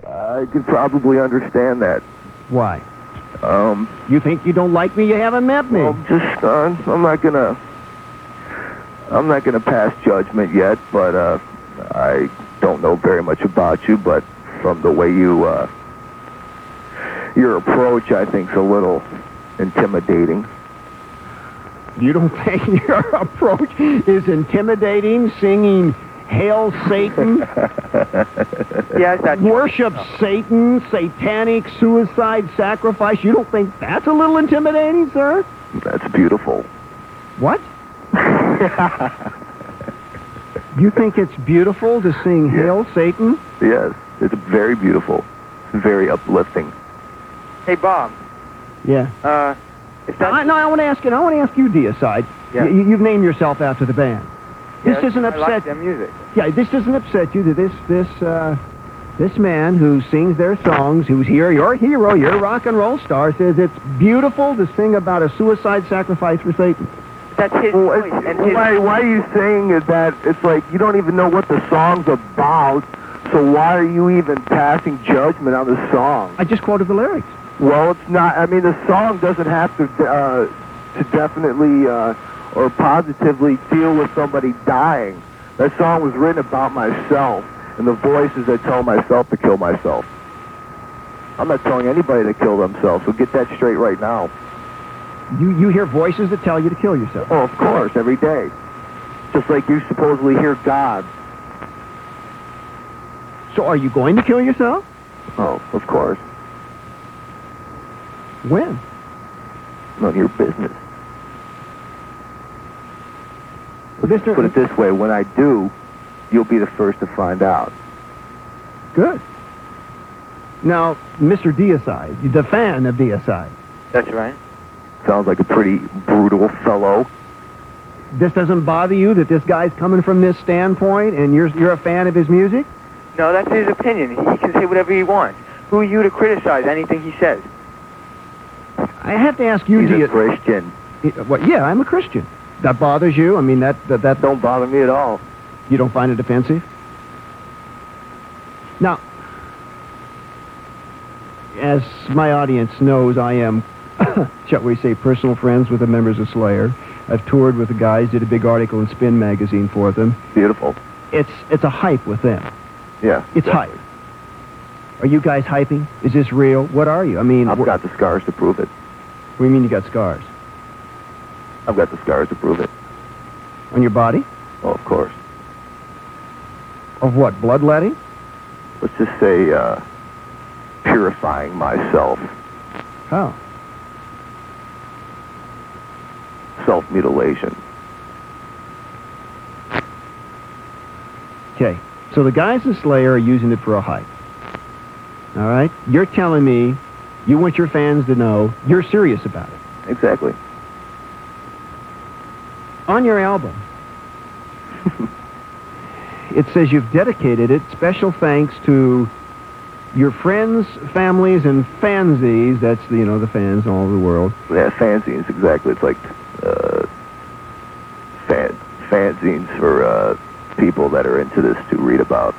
I could probably understand that. Why? You think you don't like me? You haven't met me. Well, just I'm not gonna pass judgment yet, but I don't know very much about you, but from the way your approach, I think, is a little intimidating. You don't think your approach is intimidating, singing Hail Satan? Yes, that's worship Satan, satanic suicide sacrifice. You don't think that's a little intimidating, sir? That's beautiful. What? You think it's beautiful to sing Hail Satan? Yes, it's very beautiful. It's very uplifting. Hey, Bob. Yeah. Is that... I want to ask you, Deicide. Yeah. You've named yourself after the band. This doesn't upset. I like their music. Yeah, this doesn't upset you that this man who sings their songs, who's here, your hero, your rock and roll star, says it's beautiful to sing about a suicide sacrifice for Satan. That's his voice. And why are you saying that? It's like you don't even know what the song's about, so why are you even passing judgment on the song? I just quoted the lyrics. Well, it's not. I mean, the song doesn't have to definitely or positively deal with somebody dying. That song was written about myself and the voices that tell myself to kill myself. I'm not telling anybody to kill themselves, so get that straight right now. You hear voices that tell you to kill yourself? Oh, of course, every day. Just like you supposedly hear God. So are you going to kill yourself? Oh, of course. When? None of your business. Well, Put it this way, when I do, you'll be the first to find out. Good. Now, Mr. Deicide, the fan of Deicide. That's right. Sounds like a pretty brutal fellow. This doesn't bother you that this guy's coming from this standpoint and you're a fan of his music? No, that's his opinion. He can say whatever he wants. Who are you to criticize anything he says? I have to ask you, He's a Christian. Well, yeah, I'm a Christian. That bothers you? I mean, that don't bother me at all. You don't find it offensive? Now, as my audience knows, I am, shall we say, personal friends with the members of Slayer. I've toured with the guys, did a big article in Spin magazine for them. Beautiful. It's a hype with them. Yeah. It's hype. Are you guys hyping? Is this real? What are you? I mean... I've got the scars to prove it. What do you mean you got scars? I've got the scars to prove it. On your body? Oh, of course. Of what, bloodletting? Let's just say, purifying myself. How? Self-mutilation. Okay, so the guys in Slayer are using it for a hype. All right? You're telling me you want your fans to know you're serious about it. Exactly. On your album, it says you've dedicated it, special thanks to your friends, families, and fansies. That's, the fans all over the world. Yeah, fanzines, exactly. It's like fanzines for people that are into this to read about.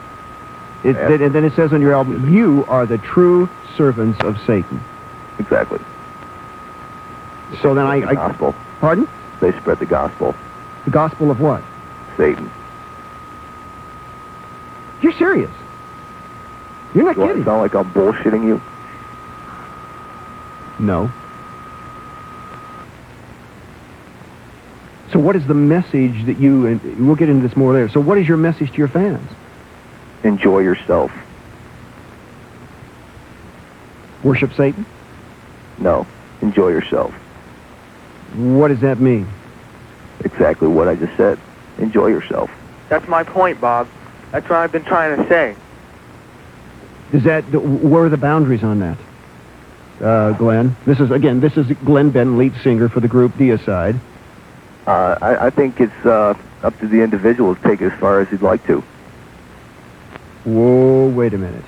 And then it says on your album, you are the true servants of Satan. Exactly. So then the gospel. Pardon? They spread the gospel. The gospel of what? Satan. You're serious? You're not kidding. Do I sound like I'm bullshitting you? No. So what is the message that you, and we'll get into this more later, so what is your message to your fans? Enjoy yourself. Worship Satan? No. Enjoy yourself. What does that mean? Exactly what I just said. Enjoy yourself. That's my point, Bob. That's what I've been trying to say. Where are the boundaries on that, Glenn? This is Glen Benton, lead singer for the group Deicide. I think it's up to the individual to take it as far as he'd like to. Whoa, wait a minute.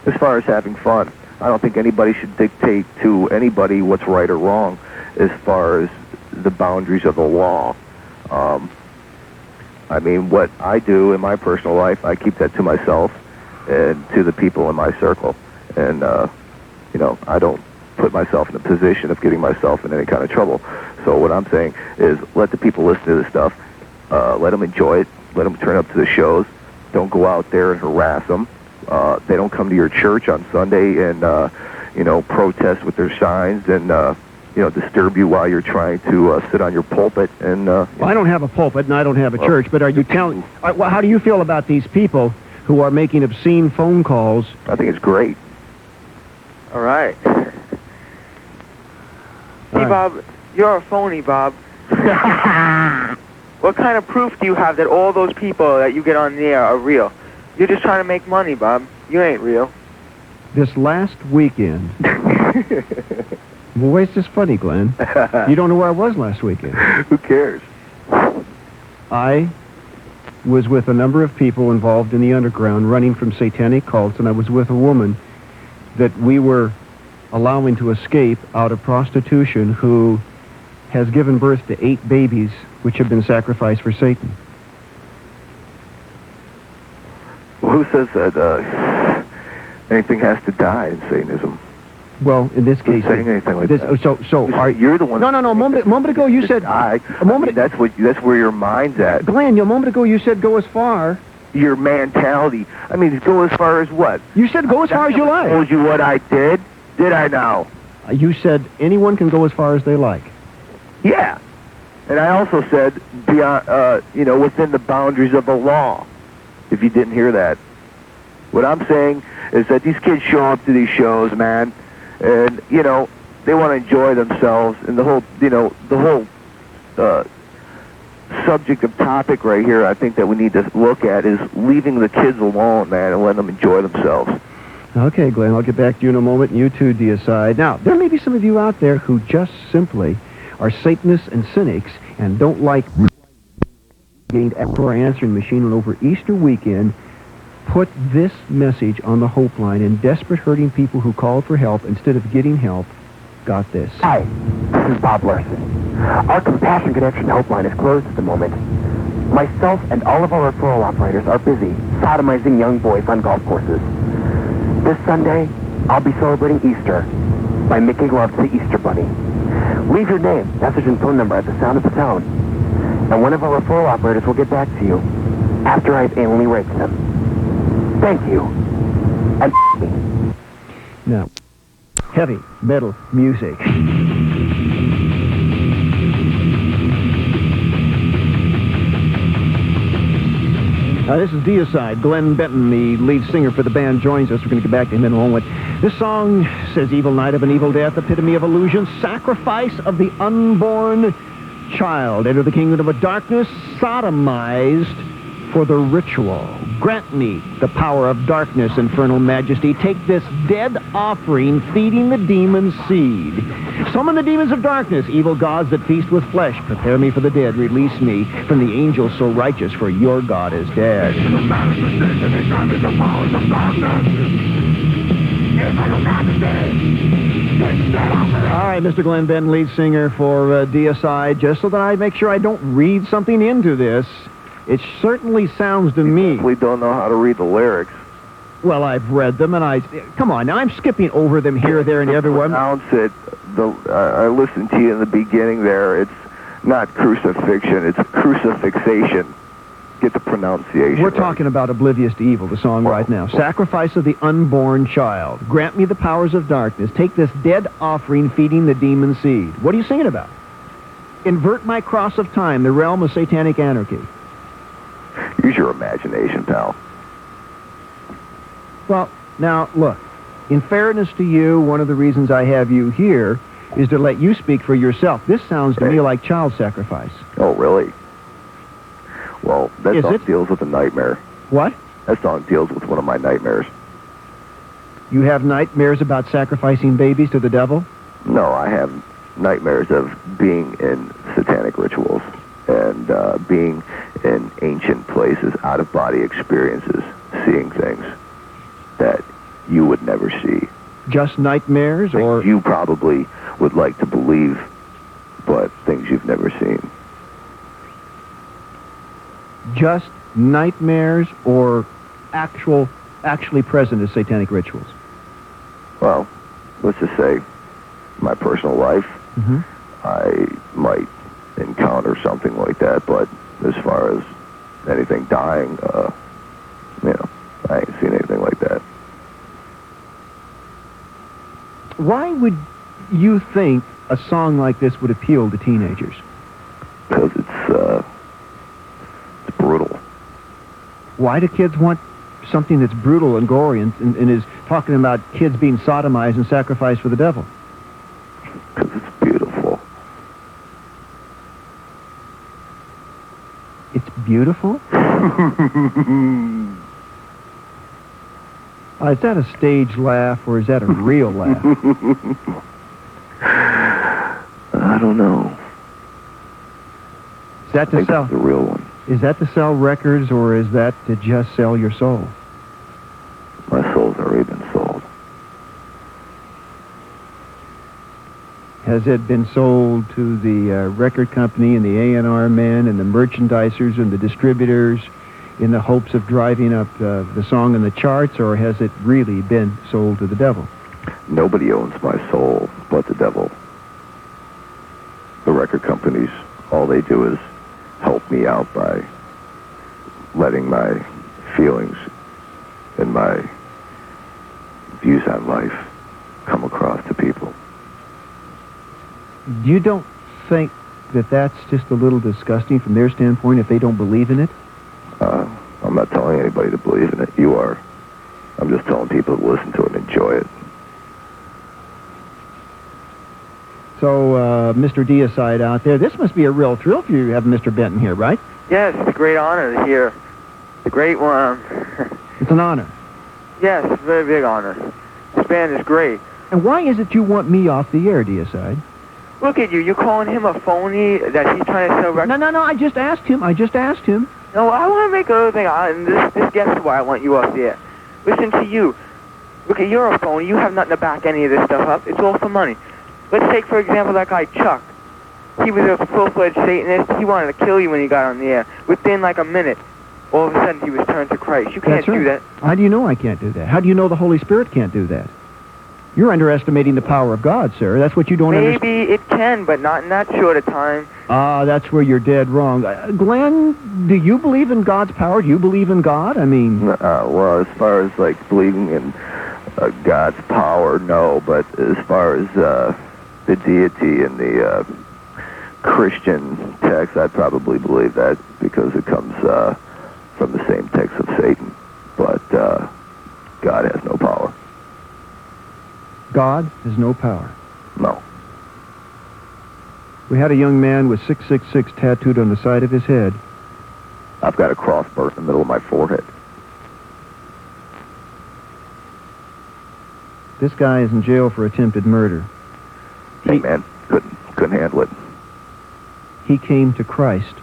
As far as having fun, I don't think anybody should dictate to anybody what's right or wrong as far as the boundaries of the law. I mean, what I do in my personal life, I keep that to myself. and to the people in my circle. And, you know, I don't put myself in a position of getting myself in any kind of trouble. So what I'm saying is let the people listen to this stuff. Let them enjoy it. Let them turn up to the shows. Don't go out there and harass them. They don't come to your church on Sunday and, you know, protest with their signs and, you know, disturb you while you're trying to sit on your pulpit. And well, I don't have a pulpit and I don't have a church, but are you telling... Well, how do you feel about these people who are making obscene phone calls? I think it's great. All right. See, Bob, you're a phony, Bob. What kind of proof do you have that all those people that you get on the air are real? You're just trying to make money, Bob. You ain't real. This last weekend... Boy, it's just funny, Glenn. You don't know where I was last weekend. Who cares? I was with a number of people involved in the underground running from satanic cults, and I was with a woman that we were allowing to escape out of prostitution who has given birth to 8 babies which have been sacrificed for Satan. Well, who says that anything has to die in Satanism? Well, in this case, saying anything like that. So are you're the one? No. A moment ago you said. That's where your mind's at. Glenn, a moment ago you said go as far. Your mentality. I mean, go as far as what? You said go as far as you like. I told you what I did. Did I now? You said anyone can go as far as they like. Yeah, and I also said beyond, you know, within the boundaries of the law. If you didn't hear that, what I'm saying is that these kids show up to these shows, man. And, you know, they want to enjoy themselves. And the whole, you know, the whole subject of topic right here, I think that we need to look at is leaving the kids alone, man, and letting them enjoy themselves. Okay, Glenn, I'll get back to you in a moment. You too, Deicide. Now, there may be some of you out there who just simply are Satanists and cynics and don't like getting for answering machine. And over Easter weekend, put this message on the Hope Line, and desperate hurting people who called for help instead of getting help got this. Hi, this is Bob Larson. Our Compassion Connection Hope Line is closed at the moment. Myself and all of our referral operators are busy sodomizing young boys on golf courses. This Sunday, I'll be celebrating Easter by making love to the Easter Bunny. Leave your name, message, and phone number at the sound of the tone, and one of our referral operators will get back to you after I've anally raped them. Thank you. And me. Now, heavy metal music. This is Deicide. Glen Benton, the lead singer for the band, joins us. We're going to get back to him in a moment. This song says evil night of an evil death, epitome of illusion, sacrifice of the unborn child. Enter the kingdom of darkness, sodomized for the ritual. Grant me the power of darkness, infernal majesty. Take this dead offering, feeding the demon's seed. Summon the demons of darkness, evil gods that feast with flesh. Prepare me for the dead. Release me from the angels so righteous, for your God is dead. All right, Mr. Glen Benton, lead singer for Deicide. Just so that I make sure I don't read something into this, it certainly sounds to me... We don't know how to read the lyrics. Well, I've read them, and come on, now I'm skipping over them here, there, and everywhere. Pronounce it. I listened to you in the beginning there. It's not crucifixion, it's crucifixation. Get the pronunciation. We're talking about Oblivious to Evil, the song right now. Sacrifice of the unborn child. Grant me the powers of darkness. Take this dead offering, feeding the demon seed. What are you singing about? Invert my cross of time, the realm of satanic anarchy. Use your imagination, pal. Well, now, look, in fairness to you, one of the reasons I have you here is to let you speak for yourself. This sounds to me like child sacrifice. Oh, really? Well, that song deals with a nightmare. What? That song deals with one of my nightmares. You have nightmares about sacrificing babies to the devil? No, I have nightmares of being in satanic rituals and being in ancient places, out-of-body experiences, seeing things that you would never see. Just nightmares, things or... you probably would like to believe, but things you've never seen. Just nightmares or actual actually present as satanic rituals? Well, let's just say my personal life, I might encounter something like that, but as far as anything dying, I ain't seen anything like that. Why would you think a song like this would appeal to teenagers? Because it's brutal. Why do kids want something that's brutal and gory and is talking about kids being sodomized and sacrificed for the devil? Because it's beautiful. It's beautiful? Is that a stage laugh or is that a real laugh? I don't know. Is that I think that's the real one. Is that to sell records or is that to just sell your soul? My soul's already been sold. Has it been sold to the record company and the A&R men and the merchandisers and the distributors in the hopes of driving up the song in the charts, or has it really been sold to the devil? Nobody owns my soul but the devil. The record companies, all they do is help me out by letting my feelings and my views on life come across to people. You don't think that that's just a little disgusting from their standpoint if they don't believe in it? I'm not telling anybody to believe in it. You are. I'm just telling people to listen to it and enjoy it. So, Mr. Deicide out there, this must be a real thrill for you to have Mr. Benton here, right? Yes, it's a great honor to hear. It's a great one. It's an honor. Yes, it's a very big honor. This band is great. And why is it you want me off the air, Deicide? Look at you. You're calling him a phony that he's trying to sell records? No, I just asked him. No, I want to make another thing, and this gets why I want you off the air. Listen to you. Look, you're a phony. You have nothing to back any of this stuff up. It's all for money. Let's take, for example, that guy Chuck. He was a full-fledged Satanist. He wanted to kill you when he got on the air. Within like a minute, all of a sudden he was turned to Christ. You can't do that. How do you know I can't do that? How do you know the Holy Spirit can't do that? You're underestimating the power of God, sir. That's what you don't understand. Maybe it can, but not in that short a time. That's where you're dead wrong. Glenn, do you believe in God's power? Do you believe in God? I mean... well, as far as, like, believing in God's power, no. But as far as the deity and the Christian text, I'd probably believe that because it comes from the same text of Satan. But God has no power. God has no power. No. We had a young man with 666 tattooed on the side of his head. I've got a cross burnt in the middle of my forehead. This guy is in jail for attempted murder. Hey, man, couldn't handle it. He came to Christ.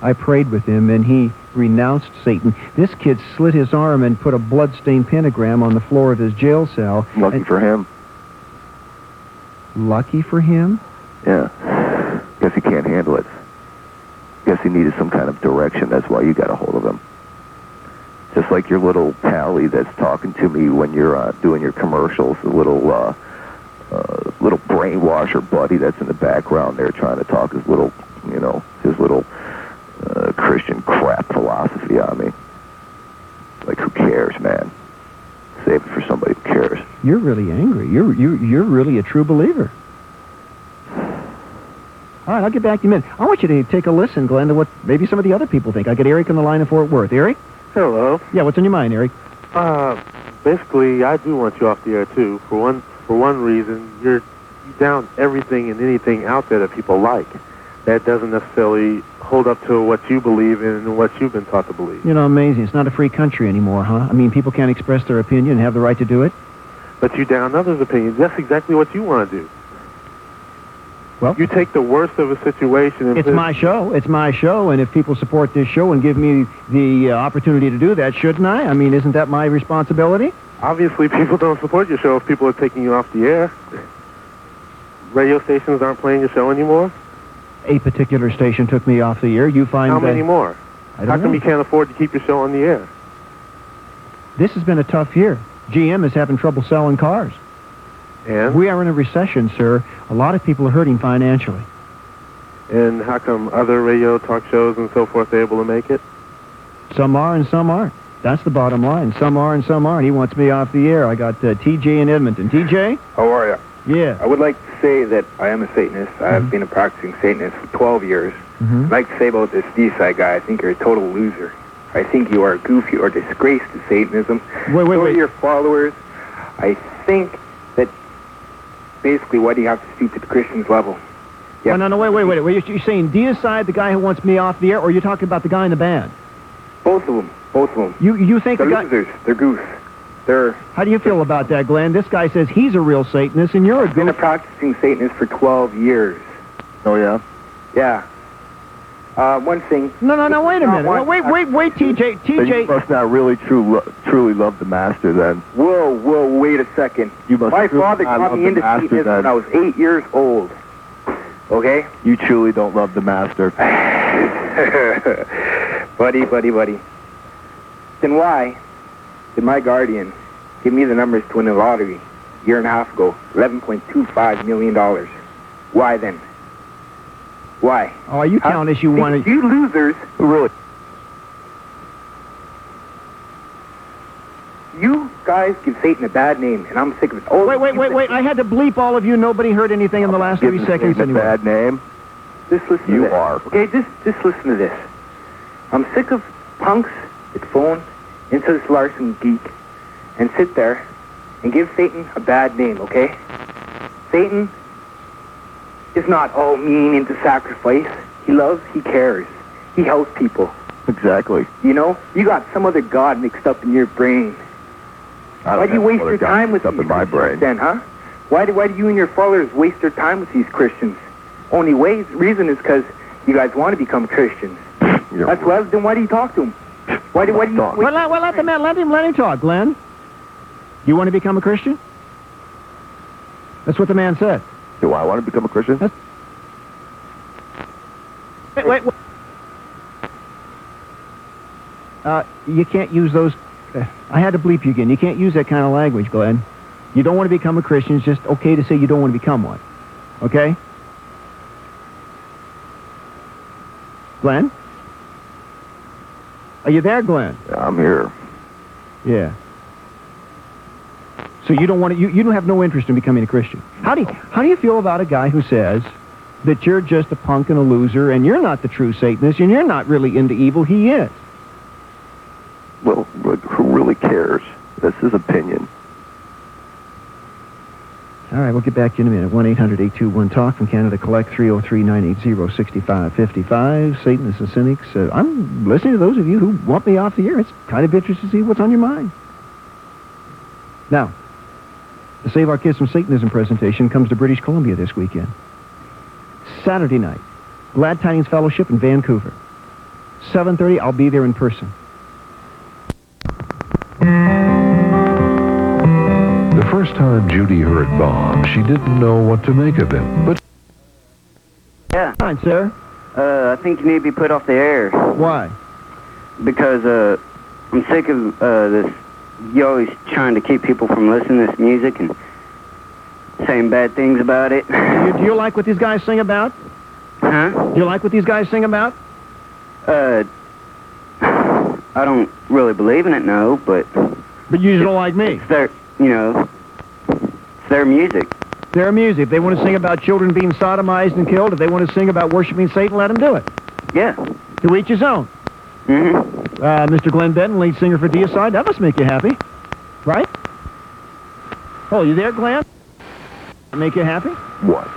I prayed with him, and he renounced Satan. This kid slit his arm and put a blood-stained pentagram on the floor of his jail cell. Lucky for him. Lucky for him? Yeah. Guess he can't handle it. Guess he needed some kind of direction. That's why you got a hold of him. Just like your little pally that's talking to me when you're doing your commercials, the little brainwasher buddy that's in the background there trying to talk his little Christian crap philosophy on me. Like, who cares, man? Save it for somebody who cares. You're really angry. You're really a true believer. All right, I'll get back to you in a minute. I want you to take a listen, Glenn, to what maybe some of the other people think. I got Eric on the line in Fort Worth. Eric? Hello. Yeah, what's on your mind, Eric? Basically, I do want you off the air, too. For one reason, you down everything and anything out there that people like. That doesn't necessarily hold up to what you believe in and what you've been taught to believe. You know, amazing. It's not a free country anymore, huh? I mean, people can't express their opinion and have the right to do it. But you down others' opinions. That's exactly what you want to do. Well, you take the worst of a situation and... It's my show. It's my show, and if people support this show and give me the opportunity to do that, shouldn't I? I mean, isn't that my responsibility? Obviously, people don't support your show if people are taking you off the air. Radio stations aren't playing your show anymore? A particular station took me off the air. You find How many more? I don't How come know. you can't afford to keep your show on the air? this has been a tough year. GM is having trouble selling cars. And? We are in a recession, sir. A lot of people are hurting financially. And how come other radio talk shows and so forth are able to make it? Some are and some aren't. That's the bottom line. Some are and some aren't. He wants me off the air. I got TJ in Edmonton. TJ? How are you? Yeah. I would like to say that I am a Satanist. I have been a practicing Satanist for 12 years. I'd like to say about this Deicide guy, I think you're a total loser. I think you are a goofy or disgrace to Satanism. Wait. Your followers, I think that basically what do you have to stoop to the Christian's level? Yeah. No, wait. You're saying Deicide, the guy who wants me off the air, or you're talking about the guy in the band? Both of them. You think they're the guy... losers. They're goose. How do you feel about that, Glenn? This guy says he's a real Satanist, and you're a I've been a practicing Satanist for 12 years. Oh, yeah? Yeah. One thing... No, wait a minute. Wait, TJ. Then you must not really truly love the Master, then. Whoa, wait a second. My father got me into Satanism when I was 8 years old. Okay? You truly don't love the Master. Buddy. Then why did my guardian give me the numbers to win the lottery a year and a half ago? $11.25 million. Why then? Why? Oh, you count as you want to... You losers. Really? You guys give Satan a bad name, and I'm sick of it. Oh, wait. I had to bleep all of you. Nobody heard anything in the last 3 seconds anyway. A bad name? Just listen to this. You are. Okay, just listen to this. I'm sick of punks that phone into this Larson geek and sit there and give Satan a bad name, okay? Satan is not all mean into sacrifice. He loves, he cares. He helps people. Exactly. You know? You got some other god mixed up in your brain. Why do you waste your time with these Christians then, huh? Why do you and your followers waste your time with these Christians? Only reason is because you guys want to become Christians. That's why. Then why do you talk to him? Why do you? Well, let the man. Let him talk, Glenn. You want to become a Christian? That's what the man said. Do I want to become a Christian? Wait. You can't use those... I had to bleep you again. You can't use that kind of language, Glenn. You don't want to become a Christian. It's just okay to say you don't want to become one. Okay? Glenn? Are you there, Glenn? Yeah, I'm here. Yeah. So you don't want to... You don't have no interest in becoming a Christian. How do you feel about a guy who says that you're just a punk and a loser and you're not the true Satanist and you're not really into evil? He is. Well, who really cares? That's his opinion. All right, we'll get back to you in a minute. 1-800-821-TALK from Canada. Collect 303-980-6555. Satanists and cynics. I'm listening to those of you who want me off the air. It's kind of interesting to see what's on your mind. Now, the Save Our Kids from Satanism presentation comes to British Columbia this weekend. Saturday night, Glad Tidings Fellowship in Vancouver. 7:30, I'll be there in person. The first time Judy heard Bob, she didn't know what to make of him, but... Yeah. Fine, sir. I think you need to be put off the air. Why? Because, I'm sick of, this... You're always trying to keep people from listening to this music and saying bad things about it. Do you like what these guys sing about? Huh? Do you like what these guys sing about? I don't really believe in it, no, but... But you just don't like me. It's their, it's their music. Their music. If they want to sing about children being sodomized and killed, if they want to sing about worshiping Satan, let them do it. Yeah. To each his own. Mm-hmm. Mr. Glen Benton, lead singer for Deicide, that must make you happy. Right? Oh, you there, Glen? Make you happy? What?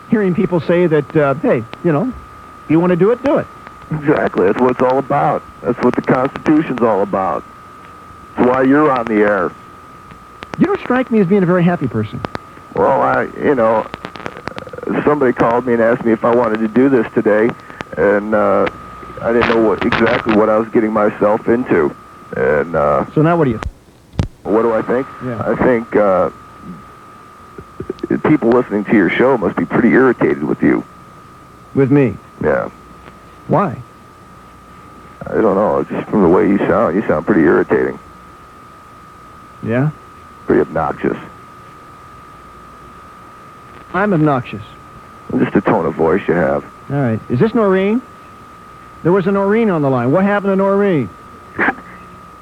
Hearing people say that, hey, if you want to do it, do it. Exactly. That's what it's all about. That's what the Constitution's all about. That's why you're on the air. You don't strike me as being a very happy person. Well, somebody called me and asked me if I wanted to do this today, and I didn't know exactly what I was getting myself into. And so now what do you think? What do I think? Yeah. I think people listening to your show must be pretty irritated with you. With me? Yeah. Why? I don't know. Just from the way you sound pretty irritating. Yeah? Pretty obnoxious. I'm obnoxious. Just the tone of voice you have. All right. Is this Noreen? There was a Noreen on the line. What happened to Noreen?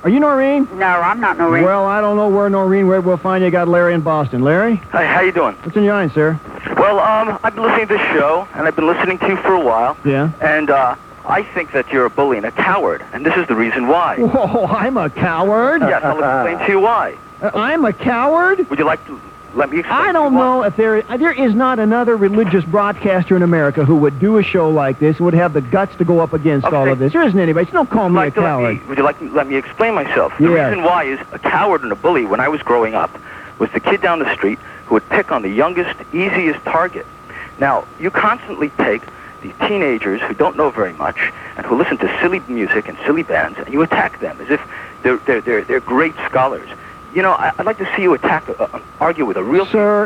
Are you Noreen? No, I'm not Noreen. Well, I don't know where Noreen, where we'll find you. Got Larry in Boston. Larry? Hi, how you doing? What's in your mind, sir? Well, I've been listening to this show, and I've been listening to you for a while. Yeah? And, I think that you're a bully and a coward, and this is the reason why. Whoa, I'm a coward? Yes, I'll explain to you why. I'm a coward? Would you like to let me explain? I don't know if there is not another religious broadcaster in America who would do a show like this and would have the guts to go up against all of this. There isn't anybody. So don't call me a coward. Would you like to let me explain myself? The reason why is a coward and a bully, when I was growing up, was the kid down the street who would pick on the youngest, easiest target. Now, you constantly take the teenagers who don't know very much and who listen to silly music and silly bands, and you attack them as if they're great scholars. You know, I'd like to see you argue with a real Sir,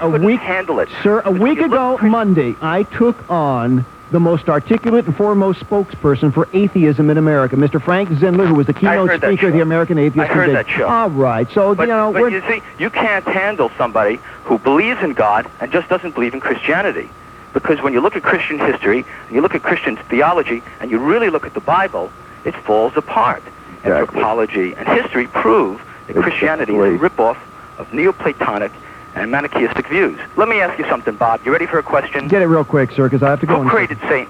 a week ago, Monday, I took on the most articulate and foremost spokesperson for atheism in America, Mr. Frank Zindler, who was the keynote speaker of the American Atheist Convention. I heard that show. All right, so, but you see, you can't handle somebody who believes in God and just doesn't believe in Christianity. Because when you look at Christian history, and you look at Christian theology, and you really look at the Bible, it falls apart. And anthropology and history prove that Christianity is a ripoff of Neoplatonic and Manichaeistic views. Let me ask you something, Bob. You ready for a question? Get it real quick, sir, because I have to go. Who created Satan?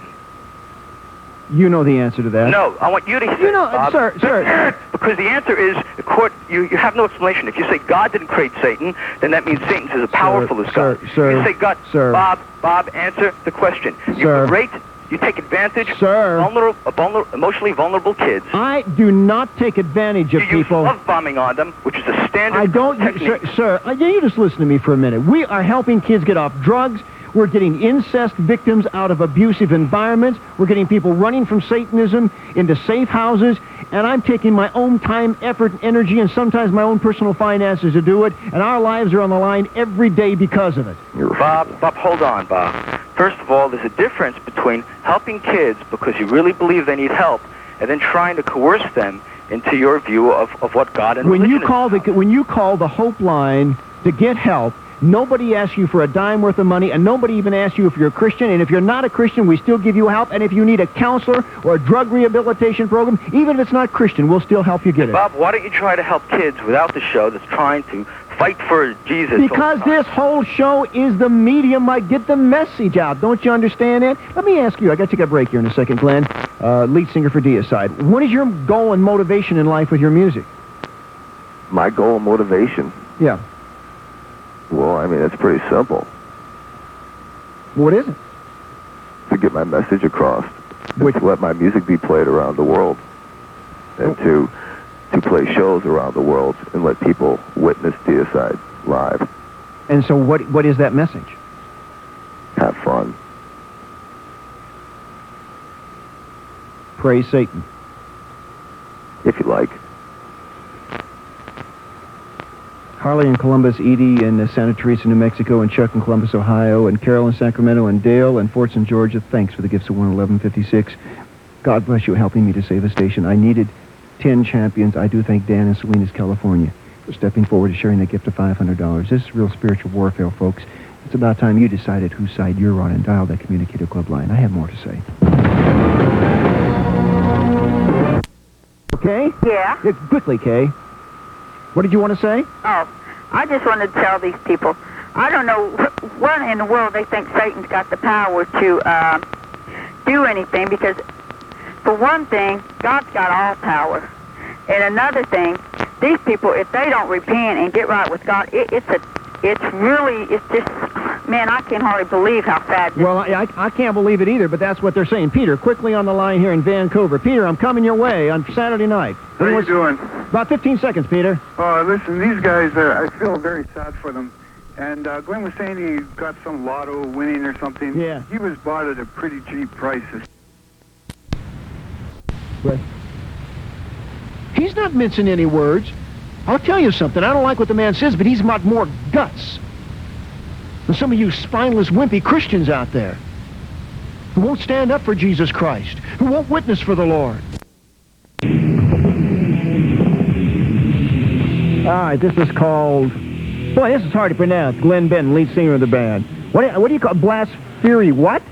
You know the answer to that. No, I want you to hear Bob. Sir. Because the answer is, you have no explanation. If you say God didn't create Satan, then that means Satan's as powerful as God. If you say God, Bob, answer the question. You take advantage of emotionally vulnerable kids. I do not take advantage of people. You use love bombing on them, which is a standard technique. Sir, you just listen to me for a minute. We are helping kids get off drugs. We're getting incest victims out of abusive environments. We're getting people running from Satanism into safe houses. And I'm taking my own time, effort, and energy, and sometimes my own personal finances to do it. And our lives are on the line every day because of it. Bob, hold on, Bob. First of all, there's a difference between helping kids because you really believe they need help and then trying to coerce them into your view of what God and religion is. When you call the Hope Line to get help, nobody asks you for a dime worth of money, and nobody even asks you if you're a Christian. And if you're not a Christian, we still give you help. And if you need a counselor or a drug rehabilitation program, even if it's not Christian, we'll still help you get it. Bob, why don't you try to help kids without the show that's trying to fight for Jesus? Because this whole show is the medium I get the message out. Don't you understand that? Let me ask you, I got to take a break here in a second, Glenn, lead singer for Deicide. What is your goal and motivation in life with your music? My goal and motivation? Yeah. Well, I mean, it's pretty simple. What is it? To get my message across. To let my music be played around the world. And to play shows around the world and let people witness Deicide live. And so what is that message? Have fun. Praise Satan. If you like. Harley in Columbus, Edie in Santa Teresa, New Mexico, and Chuck in Columbus, Ohio, and Carol in Sacramento, and Dale in Fortson, Georgia. Thanks for the gifts of 11156. God bless you helping me to save a station. I needed 10 champions. I do thank Dan in Salinas, California, for stepping forward and sharing that gift of $500. This is real spiritual warfare, folks. It's about time you decided whose side you're on and dialed that communicator club line. I have more to say. Okay? Yeah? Quickly, Kay. What did you want to say? Oh, I just wanted to tell these people, I don't know what in the world they think Satan's got the power to do anything, because for one thing, God's got all power. And another thing, these people, if they don't repent and get right with God, it's just, man, I can hardly believe how sad this is. Well, I can't believe it either, but that's what they're saying. Peter, quickly on the line here in Vancouver. Peter, I'm coming your way on Saturday night. How are you doing? About 15 seconds, Peter. Listen, these guys, I feel very sad for them. And Glenn was saying he got some lotto winning or something. Yeah. He was bought at a pretty cheap price. Right. He's not mincing any words. I'll tell you something. I don't like what the man says, but he's got more guts than some of you spineless, wimpy Christians out there who won't stand up for Jesus Christ, who won't witness for the Lord. right, this is called... Boy, this is hard to pronounce. Glen Benton, lead singer of the band. What do you call Blasphemy? What?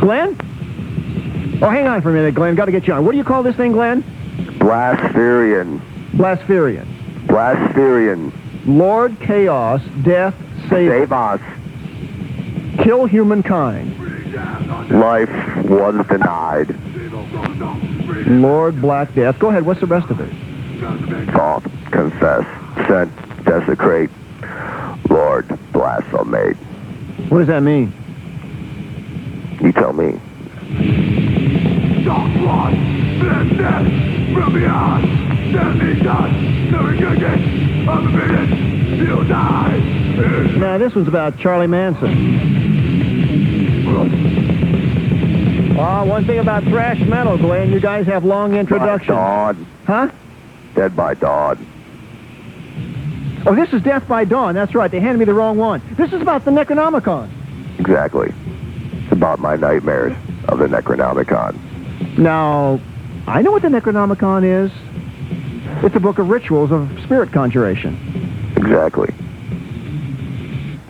Glenn? Oh, hang on for a minute, Glenn. Got to get you on. What do you call this thing, Glenn? Blaspherian. Blaspherian. Blaspherian. Lord, chaos, death, save us. Kill humankind. Life was denied. Lord, black death. Go ahead. What's the rest of it? Thought, confess, sent, desecrate. Lord, blasphemate. What does that mean? You tell me. Now, this one's about Charlie Manson. One thing about thrash metal, Glenn, you guys have long introductions. Dawn. Huh? Dead by Dawn. Oh, this is Death by Dawn. That's right. They handed me the wrong one. This is about the Necronomicon. Exactly. It's about my nightmares of the Necronomicon. Now, I know what the Necronomicon is. It's a book of rituals of spirit conjuration. Exactly.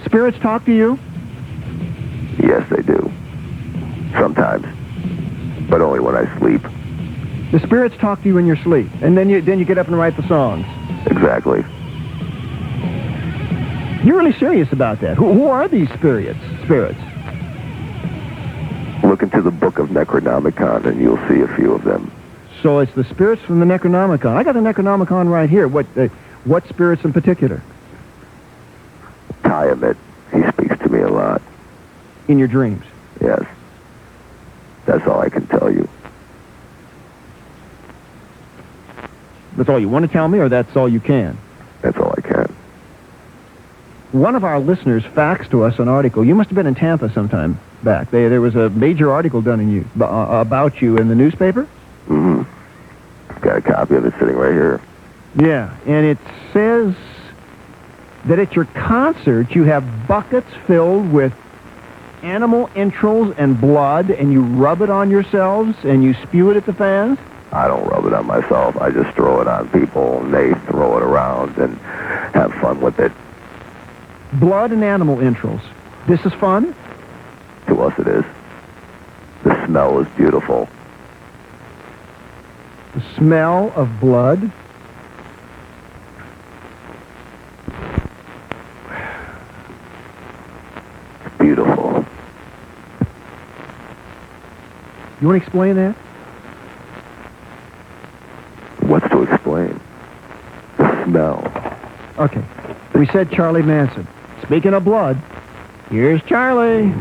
Spirits talk to you? Yes, they do. Sometimes. But only when I sleep. The spirits talk to you in your sleep, and then you get up and write the songs. Exactly. You're really serious about that. Who are these spirits? Look into the book of Necronomicon, and you'll see a few of them. So it's the spirits from the Necronomicon. I got the Necronomicon right here. What spirits in particular? Tiamat. He speaks to me a lot. In your dreams? Yes. That's all I can tell you. That's all you want to tell me, or that's all you can? That's all I can. One of our listeners faxed to us an article. You must have been in Tampa sometime back. There was a major article done about you in the newspaper? Mm-hmm. Got a copy of it sitting right here. Yeah, and it says that at your concert you have buckets filled with animal entrails and blood, and you rub it on yourselves, and you spew it at the fans? I don't rub it on myself. I just throw it on people, and they throw it around and have fun with it. Blood and animal entrails. This is fun? To us it is. The smell is beautiful. The smell of blood? It's beautiful. You want to explain that? What's to explain? The smell. Okay. We said Charlie Manson. Speaking of blood, here's Charlie.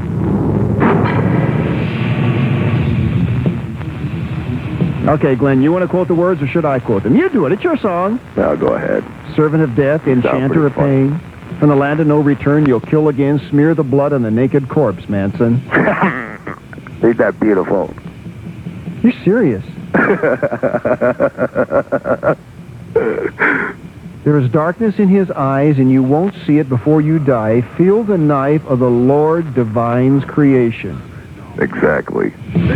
Okay, Glenn, you want to quote the words, or should I quote them? You do it. It's your song. No, go ahead. Servant of death, enchanter of pain. From the land of no return, you'll kill again. Smear the blood on the naked corpse, Manson. Ain't that beautiful? You're serious. There is darkness in his eyes, and you won't see it before you die. Feel the knife of the Lord divines creation. Exactly. From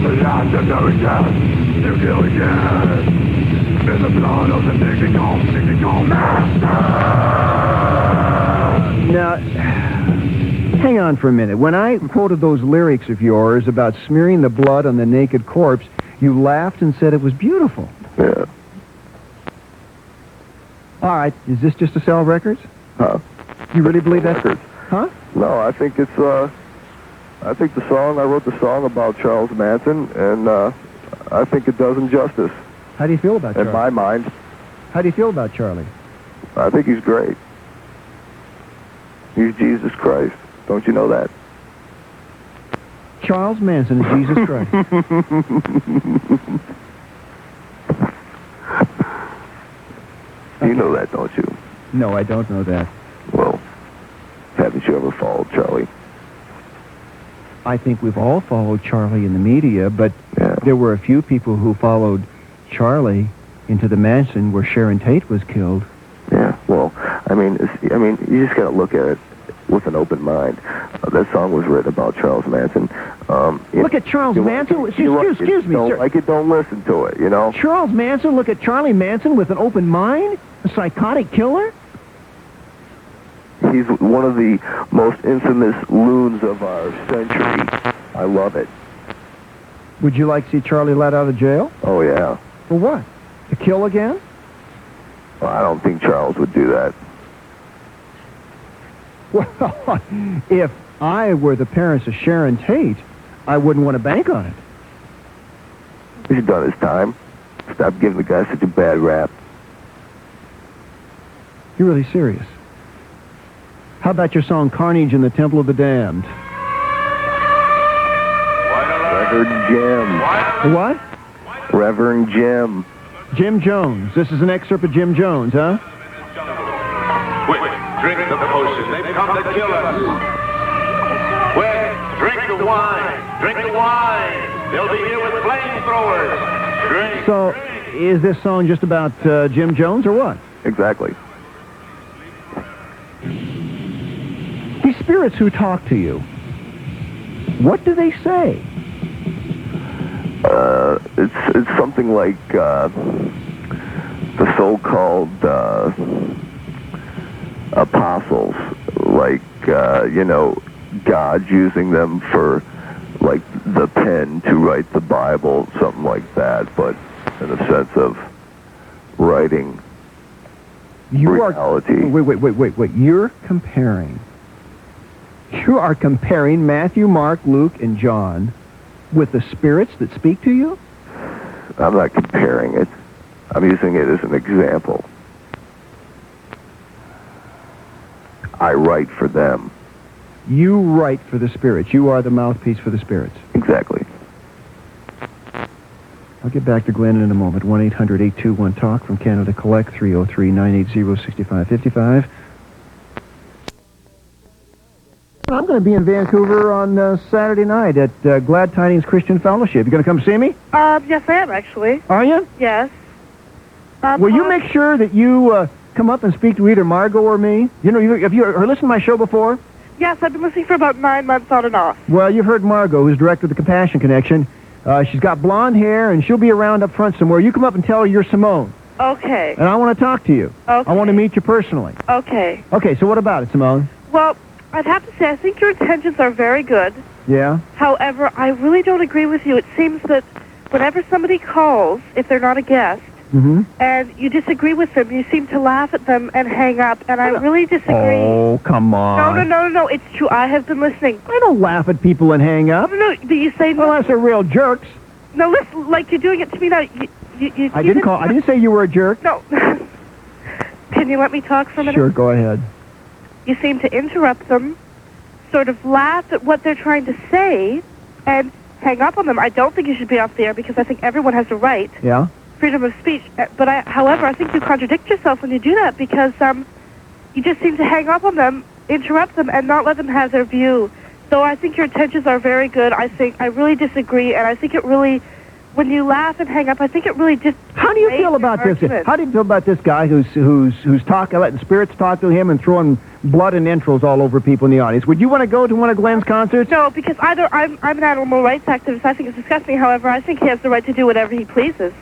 the land of no return, you kill again. In the blood of the naked master. Now, hang on for a minute. When I quoted those lyrics of yours about smearing the blood on the naked corpse, you laughed and said it was beautiful. Yeah. All right, is this just to sell records? Huh? You really believe that? Records. Huh? No, I think it's, I think I wrote the song about Charles Manson, and I think it does him justice. How do you feel about Charlie? In my mind. How do you feel about Charlie? I think he's great. He's Jesus Christ. Don't you know that? Charles Manson is Jesus Christ. You know that, don't you? No, I don't know that. Well, haven't you ever followed Charlie? I think we've all followed Charlie in the media, but there were a few people who followed Charlie into the mansion where Sharon Tate was killed. Yeah, well, I mean, you just got to look at it with an open mind. That song was written about Charles Manson. Look at Charles Manson. Excuse me, don't sir. like it, don't listen to it, you know? Charles Manson, look at Charlie Manson with an open mind? A psychotic killer? He's one of the most infamous loons of our century. I love it. Would you like to see Charlie let out of jail? Oh, yeah. For what? To kill again? Well, I don't think Charles would do that. Well, if I were the parents of Sharon Tate, I wouldn't want to bank on it. He's done his time. Stop giving the guy such a bad rap. You're really serious? How about your song Carnage in the Temple of the Damned? Reverend Jim. What? Reverend Jim. Jim Jones. This is an excerpt of Jim Jones, huh? Quick, drink the potion. They've come to kill us. Quick, drink the wine. Drink the wine. They'll be here with flamethrowers. Drink. So, is this song just about Jim Jones or what? Exactly. These spirits who talk to you, what do they say? It's something like the so-called apostles, like God using them for like the pen to write the Bible, something like that, but in the sense of writing reality. Wait. You are comparing Matthew, Mark, Luke, and John with the spirits that speak to you? I'm not comparing it. I'm using it as an example. I write for them. You write for the spirits. You are the mouthpiece for the spirits. Exactly. I'll get back to Glenn in a moment. 1-800-821-TALK from Canada Collect, 303-980-6555. I'm going to be in Vancouver on Saturday night at Glad Tidings Christian Fellowship. You going to come see me? Yes, I am, actually. Are you? Yes. Will you make sure that you come up and speak to either Margot or me? You know, have you listened to my show before? Yes, I've been listening for about 9 months on and off. Well, you've heard Margot, who's director of the Compassion Connection. She's got blonde hair, and she'll be around up front somewhere. You come up and tell her you're Simone. Okay. And I want to talk to you. Okay. I want to meet you personally. Okay. Okay, so what about it, Simone? Well, I'd have to say I think your intentions are very good. Yeah? However, I really don't agree with you. It seems that whenever somebody calls, if they're not a guest, and you disagree with them, you seem to laugh at them and hang up, and I really disagree. Oh, come on. No, it's true. I have been listening. I don't laugh at people and hang up. No, you say no. Unless they're real jerks. No, listen, like you're doing it to me now. I didn't say you were a jerk. No. Can you let me talk for a minute? Sure, go ahead. You seem to interrupt them, sort of laugh at what they're trying to say, and hang up on them. I don't think you should be off the air because I think everyone has a right. Yeah? Freedom of speech. But however, I think you contradict yourself when you do that because you just seem to hang up on them, interrupt them, and not let them have their view. So I think your intentions are very good. I really disagree, and I think it really, when you laugh and hang up, I think it really just. How do you feel about this? How do you feel about this guy who's letting spirits talk to him and throwing blood and entrails all over people in the audience? Would you want to go to one of Glenn's concerts? No, because either I'm an animal rights activist. I think it's disgusting. However, I think he has the right to do whatever he pleases.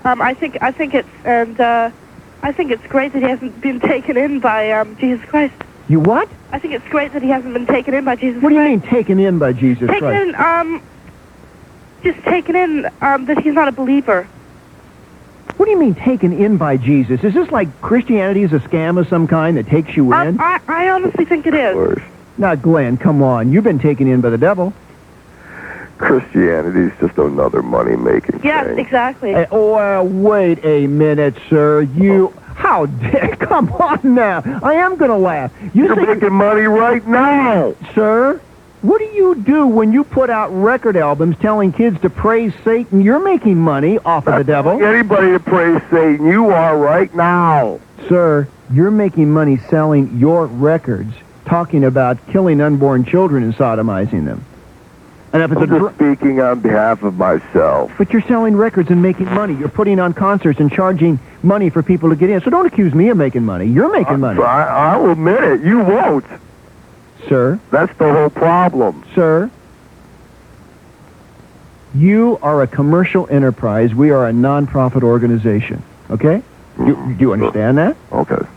I think it's great that he hasn't been taken in by Jesus Christ. You what? I think it's great that he hasn't been taken in by Jesus Christ. What do you mean taken in by Jesus Christ? Just taken in that he's not a believer. What do you mean taken in by Jesus? Is this like Christianity is a scam of some kind that takes you in? I honestly think it is. Now, Glenn, come on. You've been taken in by the devil. Christianity is just another money-making thing. Yes, exactly. Wait a minute, sir. How dare... Come on now. I am going to laugh. You're making money right now. Sir, what do you do when you put out record albums telling kids to praise Satan? You're making money off of the devil. Anybody to praise Satan, you are right now. Sir, you're making money selling your records, talking about killing unborn children and sodomizing them. And if it's I'm just speaking on behalf of myself. But you're selling records and making money. You're putting on concerts and charging money for people to get in. So don't accuse me of making money. You're making money. I'll admit it. You won't. Sir? That's the whole problem. Sir? You are a commercial enterprise. We are a non-profit organization. Okay? Do you understand that? Okay.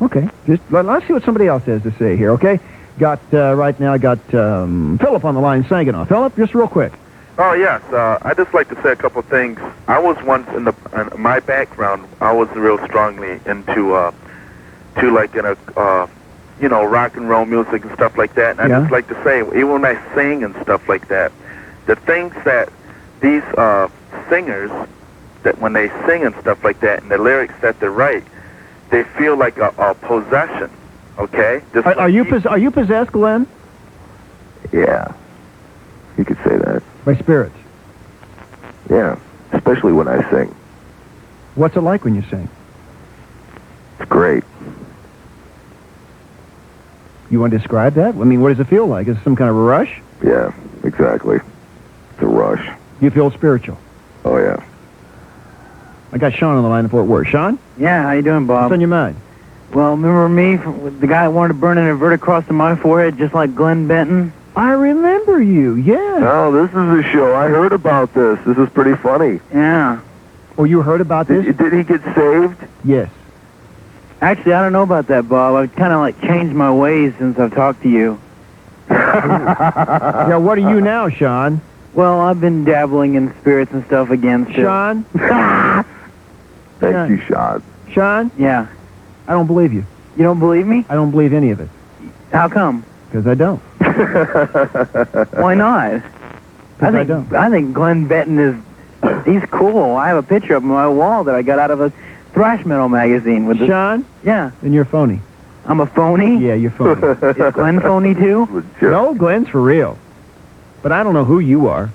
Okay. Let's see what somebody else has to say here, okay? Right now, I got Philip on the line, Saginaw. Philip, just real quick. Oh, yes. I'd just like to say a couple things. I was once in my background, I was real strongly into rock and roll music and stuff like that. And I'd just like to say, even when I sing and stuff like that, the things that these singers, that when they sing and stuff like that, and the lyrics that they write, they feel like a possession. Okay? Are you possessed, Glenn? Yeah. You could say that. By spirits? Yeah. Especially when I sing. What's it like when you sing? It's great. You want to describe that? I mean, what does it feel like? Is it some kind of a rush? Yeah, exactly. It's a rush. You feel spiritual? Oh, yeah. I got Sean on the line in Fort Worth. Sean? Yeah, how you doing, Bob? What's on your mind? Well, remember me, the guy that wanted to burn an invert across my forehead just like Glen Benton? I remember you, yeah. Oh, this is a show. I heard about this. This is pretty funny. Yeah. Oh, you heard about this? Did he get saved? Yes. Actually, I don't know about that, Bob. I've kind of like changed my ways since I've talked to you. Yeah, what are you now, Sean? Well, I've been dabbling in spirits and stuff again. Still. Sean? Thank you, Sean. Sean? Yeah. I don't believe you. You don't believe me? I don't believe any of it. How come? Because I don't. Why not? I think Glen Benton he's cool. I have a picture of him on my wall that I got out of a thrash metal magazine. With Sean? Yeah. Then you're phony. I'm a phony? Yeah, you're phony. Is Glenn phony too? No, Glenn's for real. But I don't know who you are.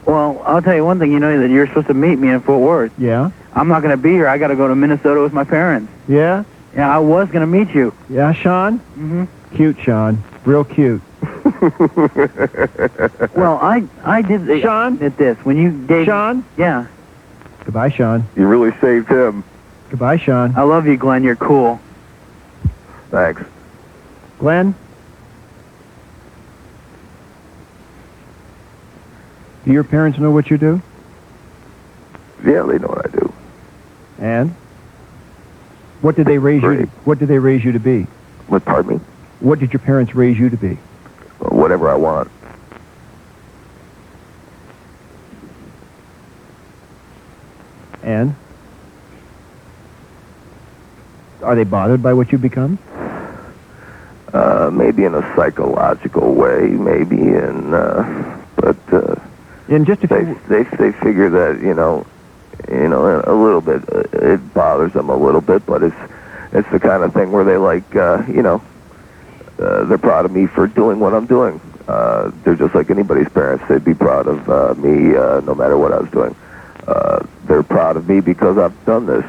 Well, I'll tell you one thing. You know that you're supposed to meet me in Fort Worth. Yeah? I'm not going to be here. I got to go to Minnesota with my parents. Yeah? Yeah, I was going to meet you. Yeah, Sean? Mm-hmm. Cute, Sean. Real cute. Well, I did... Sean? At this. When you gave... Sean? Yeah. Goodbye, Sean. You really saved him. Goodbye, Sean. I love you, Glenn. You're cool. Thanks. Glenn? Do your parents know what you do? Yeah, they know what I do. And? What did they raise you to, what did they raise you to be? What, pardon me? What did your parents raise you to be? Whatever I want. And? Are they bothered by what you become? Maybe in a psychological way, maybe in, in just a they figure that, you know, a little bit, it bothers them a little bit, but it's the kind of thing where they like, they're proud of me for doing what I'm doing. They're just like anybody's parents. They'd be proud of me no matter what I was doing. They're proud of me because I've done this.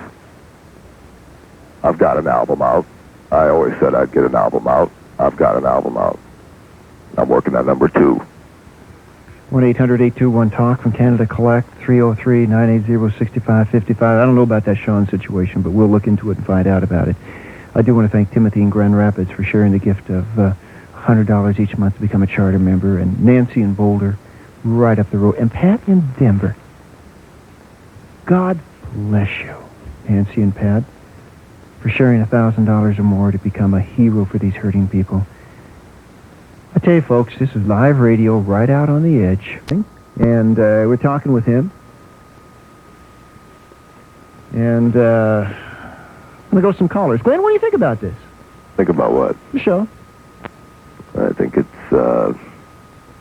I've got an album out. I always said I'd get an album out. I've got an album out. I'm working on number 2. 1-800-821-TALK from Canada Collect, 303-980-6555. I don't know about that Sean situation, but we'll look into it and find out about it. I do want to thank Timothy in Grand Rapids for sharing the gift of $100 each month to become a charter member, and Nancy in Boulder right up the road, and Pat in Denver. God bless you, Nancy and Pat, for sharing $1,000 or more to become a hero for these hurting people. I tell you, folks, this is live radio right out on the edge. And we're talking with him. And I'm going to go to some callers. Glenn, what do you think about this? Think about what? The show. I think it's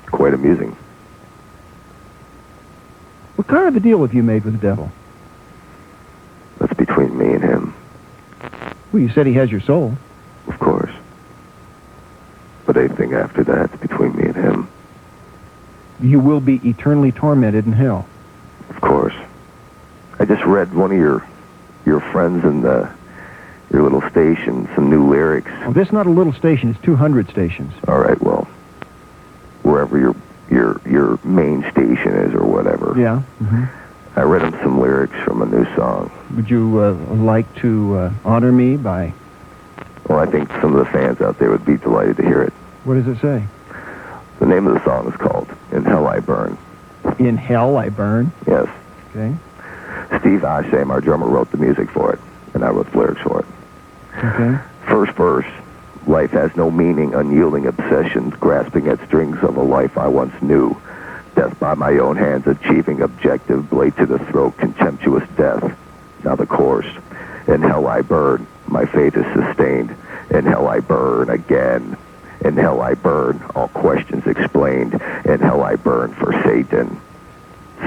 quite amusing. What kind of a deal have you made with the devil? That's between me and him. Well, you said he has your soul. Of course. But anything after that's between me and him. You will be eternally tormented in hell. Of course. I just read one of your friends in your little station some new lyrics. Oh, this is not a little station. It's 200 stations. All right, well, wherever your main station is or whatever. Yeah. Mm-hmm. I read him some lyrics from a new song. Would you like to honor me by Well, I think some of the fans out there would be delighted to hear it. What does it say? The name of the song is called In Hell I Burn. In Hell I Burn? Yes. Okay. Steve Asham, our drummer, wrote the music for it, and I wrote the lyrics for it. Okay. First verse. Life has no meaning, unyielding obsessions, grasping at strings of a life I once knew. Death by my own hands, achieving objective, blade to the throat, contemptuous death. Now the chorus. In hell I burn, my faith is sustained. In hell I burn again. In hell I burn, all questions explained. In hell I burn for Satan.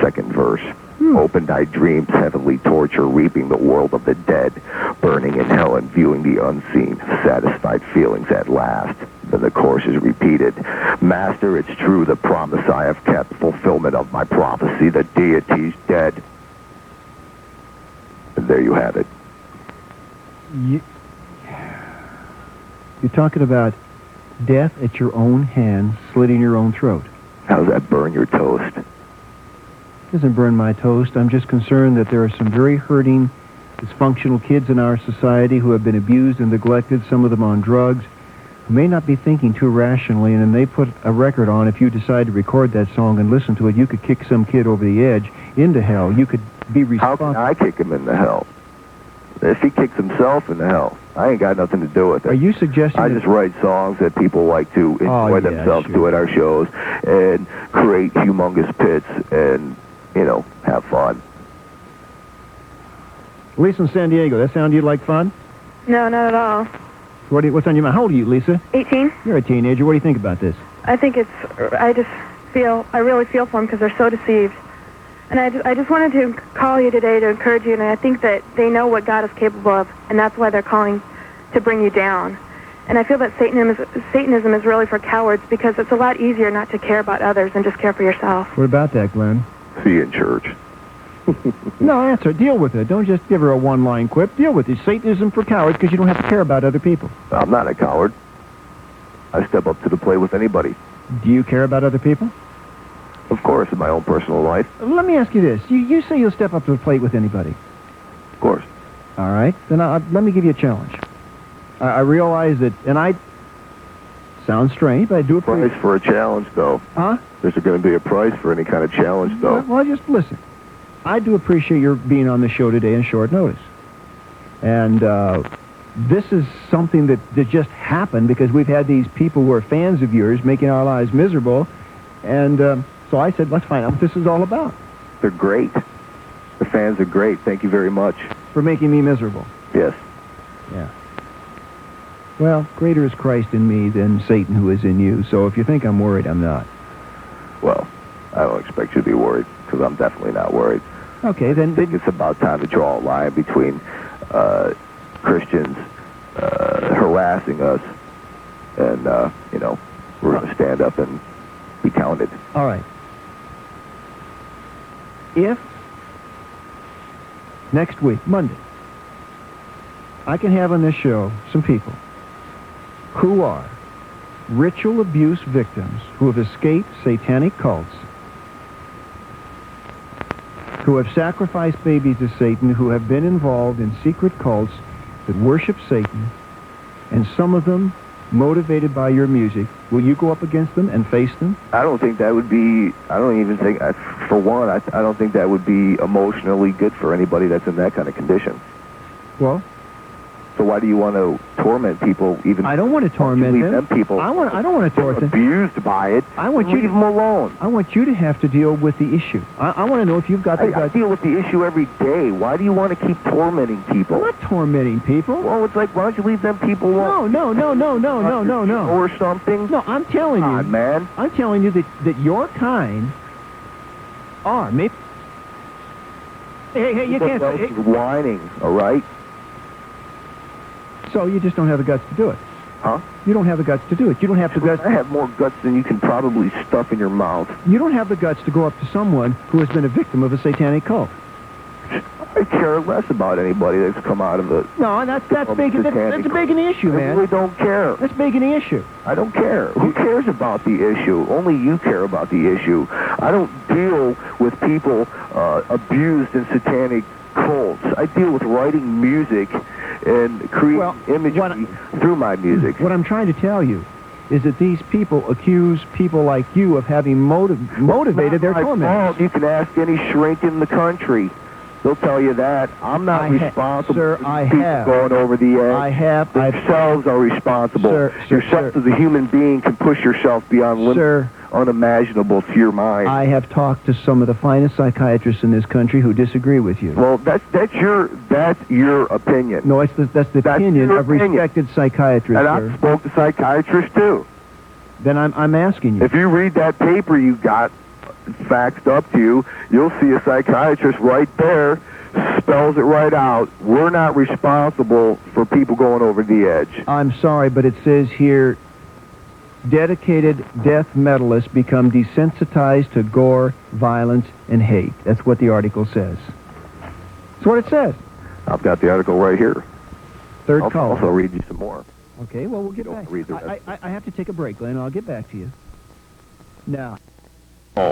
Second verse. Open-eyed dreams, heavenly torture, reaping the world of the dead, burning in hell and viewing the unseen, satisfied feelings at last. Then the chorus is repeated. Master, it's true, the promise I have kept, fulfillment of my prophecy, the deity's dead. And there you have it. You're talking about death at your own hand, slitting your own throat. How does that burn your toast? It doesn't burn my toast. I'm just concerned that there are some very hurting, dysfunctional kids in our society who have been abused and neglected, some of them on drugs, who may not be thinking too rationally, and then they put a record on. If you decide to record that song and listen to it, you could kick some kid over the edge into hell. You could be responsible. How can I kick him into hell? If he kicks himself into hell, I ain't got nothing to do with it. Are you suggesting... I just write songs that people like to enjoy themselves to at our shows and create humongous pits and, you know, have fun. Lisa in San Diego, that sound to you like fun? No, not at all. What's on your mind? How old are you, Lisa? 18. You're a teenager. What do you think about this? I think I really feel for them because they're so deceived. And I just wanted to call you today to encourage you, and I think that they know what God is capable of, and that's why they're calling to bring you down. And I feel that Satanism is really for cowards because it's a lot easier not to care about others and just care for yourself. What about that, Glenn? See you in church. No, answer. Deal with it. Don't just give her a one-line quip. Deal with it. Satanism for cowards because you don't have to care about other people. I'm not a coward. I step up to the plate with anybody. Do you care about other people? Of course, in my own personal life. Let me ask you this. You say you'll step up to the plate with anybody. Of course. All right. Then let me give you a challenge. I realize that, and I... Sounds strange, but I do appreciate... Price for a challenge, though. Huh? There's going to be a price for any kind of challenge, though. Well, just listen. I do appreciate your being on the show today on short notice. And this is something that just happened because we've had these people who are fans of yours making our lives miserable. And so I said, let's find out what this is all about. They're great. The fans are great. Thank you very much. For making me miserable. Yes. Yeah. Well, greater is Christ in me than Satan who is in you. So if you think I'm worried, I'm not. Well, I don't expect you to be worried, because I'm definitely not worried. Okay, then... I think it's about time to draw a line between Christians harassing us and, you know, we're going to stand up and be counted. All right. If next week, Monday, I can have on this show some people who are ritual abuse victims who have escaped satanic cults, who have sacrificed babies to Satan, who have been involved in secret cults that worship Satan, and some of them motivated by your music, will you go up against them and face them? I don't think that would be, I don't think that would be emotionally good for anybody that's in that kind of condition. Well? So why do you want to torment people even? I don't want to torment them. People I don't want to torment them. Abused by it. I want you leave them alone. I want you to have to deal with the issue. I want to know if you've got the guts. I deal with the issue every day. Why do you want to keep tormenting people? I'm not tormenting people. Well, it's like, why don't you leave them people alone? No. Or something? No, I'm telling you. Man. I'm telling you that your kind are maybe. Hey, you can't say. Hey. Whining, all right? So you just don't have the guts to do it. Huh? You don't have the guts to do it. You don't have the guts. I have more guts than you can probably stuff in your mouth. You don't have the guts to go up to someone who has been a victim of a satanic cult. I care less about anybody that's come out of it. No, that's big. That's a big an issue, man. I really don't care. That's big an issue. I don't care. Who cares about the issue? Only you care about the issue. I don't deal with people abused in satanic cults. I deal with writing music and create imagery through my music. What I'm trying to tell you is that these people accuse people like you of having motivated their tormentors. You can ask any shrink in the country. They'll tell you that. I'm not responsible for people going over the edge. Themselves are responsible. Yourself as a human being can push yourself beyond limits unimaginable to your mind. I have talked to some of the finest psychiatrists in this country who disagree with you. Well, that's your opinion. No, that's the opinion of respected psychiatrists. And I spoke to psychiatrists too. Then I'm asking you. If you read that paper you got faxed up to you, you'll see a psychiatrist right there spells it right out. We're not responsible for people going over the edge. I'm sorry, but it says here, dedicated death metalists become desensitized to gore, violence, and hate. That's what the article says. That's what it says. I've got the article right here. Third column. I'll also read you some more. Okay, well, we'll get back. Read the rest. I have to take a break, Glenn. I'll get back to you. Now.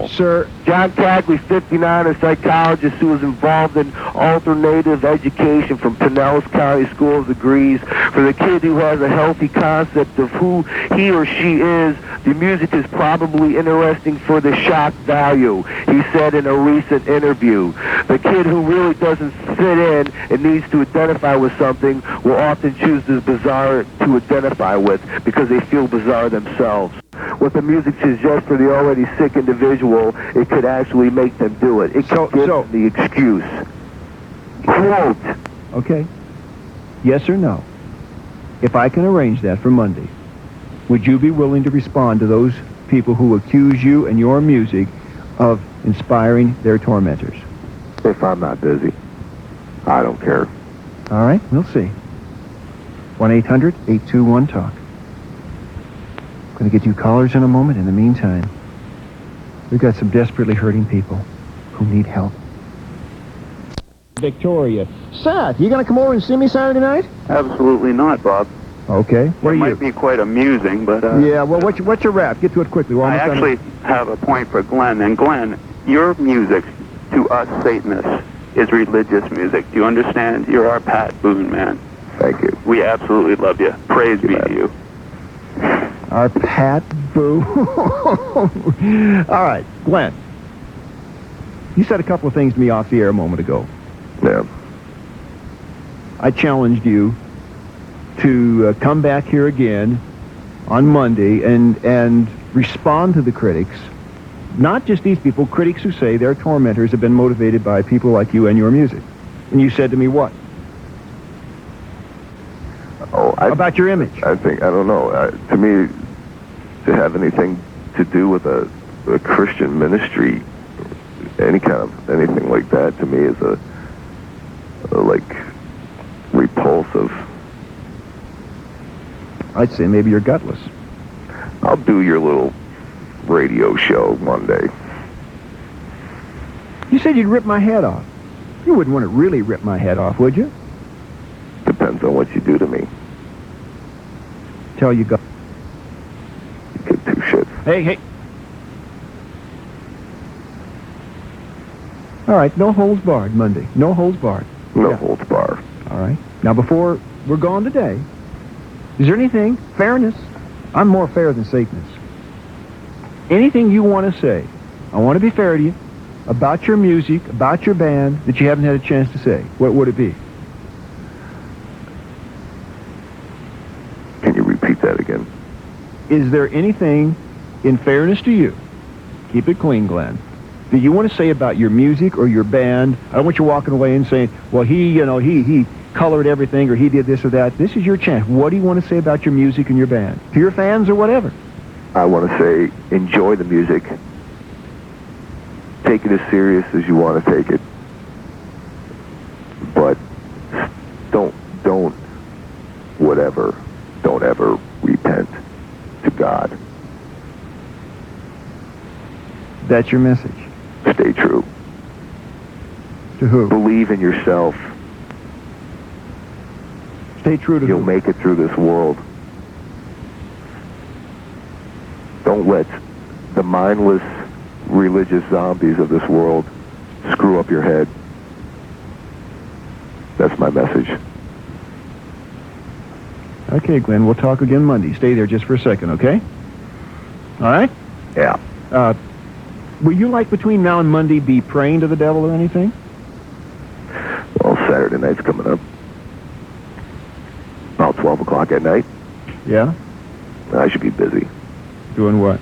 Sir, John Cagley, 59, a psychologist who was involved in alternative education from Pinellas County School, agrees for the kid who has a healthy concept of who he or she is, the music is probably interesting for the shock value, he said in a recent interview. The kid who really doesn't fit in and needs to identify with something will often choose the bizarre to identify with because they feel bizarre themselves. What the music suggests for the already sick individual, it could actually make them do it. It could give them the excuse. Quote. Okay. Yes or no? If I can arrange that for Monday, would you be willing to respond to those people who accuse you and your music of inspiring their tormentors? If I'm not busy. I don't care. All right, we'll see. 1-800-821-TALK. Going to get you callers in a moment. In the meantime, we've got some desperately hurting people who need help. Victoria. Seth, you going to come over and see me Saturday night? Absolutely not, Bob. Okay. Where are you? It might be quite amusing, but... yeah, well, what's your rap? Get to it quickly. I actually have a point for Glenn. And Glenn, your music, to us Satanists, is religious music. Do you understand? You're our Pat Boone, man. Thank you. We absolutely love you. Praise be to you. Our Pat Boo. All right, Glenn. You said a couple of things to me off the air a moment ago. Yeah. I challenged you to come back here again on Monday and respond to the critics. Not just these people, critics who say their tormentors have been motivated by people like you and your music. And you said to me what? About your image. I don't know. To me, to have anything to do with a Christian ministry, anything like that, to me is a repulsive. I'd say maybe you're gutless. I'll do your little radio show one day. You said you'd rip my head off. You wouldn't want to really rip my head off, would you? Depends on what you do to me. Tell you go. You give two shits. Hey. All right, no holds barred Monday. No holds barred. No holds barred. All right. Now, before we're gone today, is there anything, fairness, I'm more fair than Satanist. Anything you want to say, I want to be fair to you, about your music, about your band, that you haven't had a chance to say, what would it be? Can you repeat that again? Is there anything, in fairness to you, keep it clean, Glenn, that you want to say about your music or your band? I don't want you walking away and saying, well, he colored everything or he did this or that. This is your chance. What do you want to say about your music and your band? To your fans or whatever? I want to say, enjoy the music. Take it as serious as you want to take it. But don't ever repent to God. That's your message. Stay true. To who? Believe in yourself. Stay true to You'll make it through this world. Don't let the mindless religious zombies of this world screw up your head. That's my message. Okay, Glenn, we'll talk again Monday. Stay there just for a second, okay? All right? Yeah. Will you, like, between now and Monday be praying to the devil or anything? Well, Saturday night's coming up. About 12 o'clock at night. Yeah? I should be busy. Doing what?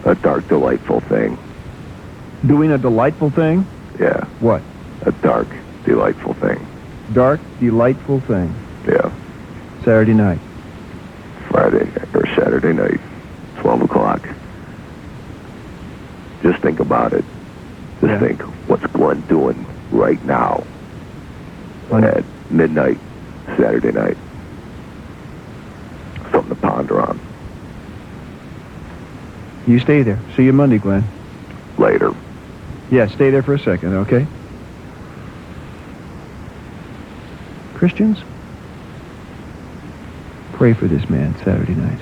A dark, delightful thing. Doing a delightful thing? Yeah. What? A dark, delightful thing. Dark, delightful thing. Yeah. Saturday night. Friday or Saturday night, 12 o'clock. Just think about it. Just think, what's Glenn doing right now at midnight, Saturday night? Something to ponder on. You stay there. See you Monday, Glenn. Later. Yeah, stay there for a second, okay? Christians, pray for this man Saturday night.